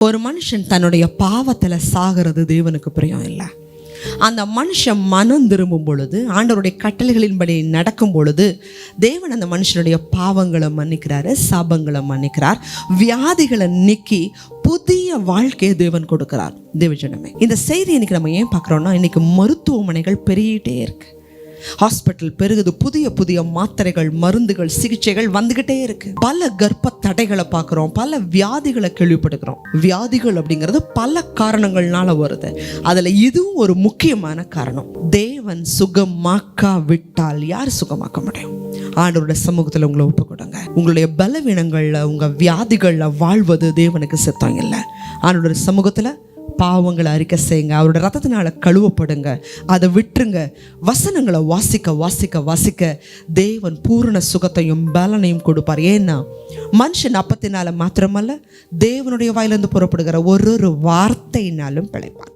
ஒரு மனுஷன் தன்னுடைய பாவத்துல சாகிறது தேவனுக்கு பிரியம் இல்லை. அந்த மனுஷன் மனம் திரும்பும் பொழுது, ஆண்டவருடைய கட்டளைகளின்படி நடக்கும் பொழுது, தேவன் அந்த மனுஷனுடைய பாவங்களை மன்னிக்கிறாரு, சாபங்களை மன்னிக்கிறார், வியாதிகளை நீக்கி புதிய வாழ்க்கையை தேவன் கொடுக்கிறார். தேவஜனமே, இந்த செய்தி இன்னைக்கு நம்ம ஏன் பார்க்குறோம்னா, இன்னைக்கு மருத்துவமனைகள் பெருகிட்டே இருக்கு, ஹாஸ்பிட்டல் பெருகுது, புதிய புதிய மாத்திரைகள், மருந்துகள், சிகிச்சைகள் வந்துகிட்டே இருக்கு. பல கர்ப்ப தடைகளை பார்க்குறோம், பல வியாதிகளை கேள்விப்படுகிறோம். வியாதிகள் அப்படிங்கிறது பல காரணங்கள்னால வருது. அதுல இதுவும் ஒரு முக்கியமான காரணம். தேவன் சுகமாக்காவிட்டால் யார் சுகமாக்க முடியும்? ஆண்டவருடைய சமூகத்தில் உங்களை ஒப்பு கொடுங்க. உங்களுடைய பலவீனங்கள்ல, உங்க வியாதிகள்ல வாழ்வது தேவனுக்கு சித்தம் இல்லை. ஆண்டவருடைய சமூகத்துல பாவங்களை அறிக்கை செய்யுங்க, அவரோட ரத்தத்தினால கழுவப்படுங்க, அதை விட்டுருங்க. வசனங்களை வாசிக்க வாசிக்க வாசிக்க தேவன் பூரண சுகத்தையும் பலனையும் கொடுப்பார். ஏன்னா மனுஷன் அப்பத்தினால மாத்திரமல்ல, தேவனுடைய வாயிலிருந்து புறப்படுகிற ஒரு வார்த்தையினாலும் பிழைப்பார்.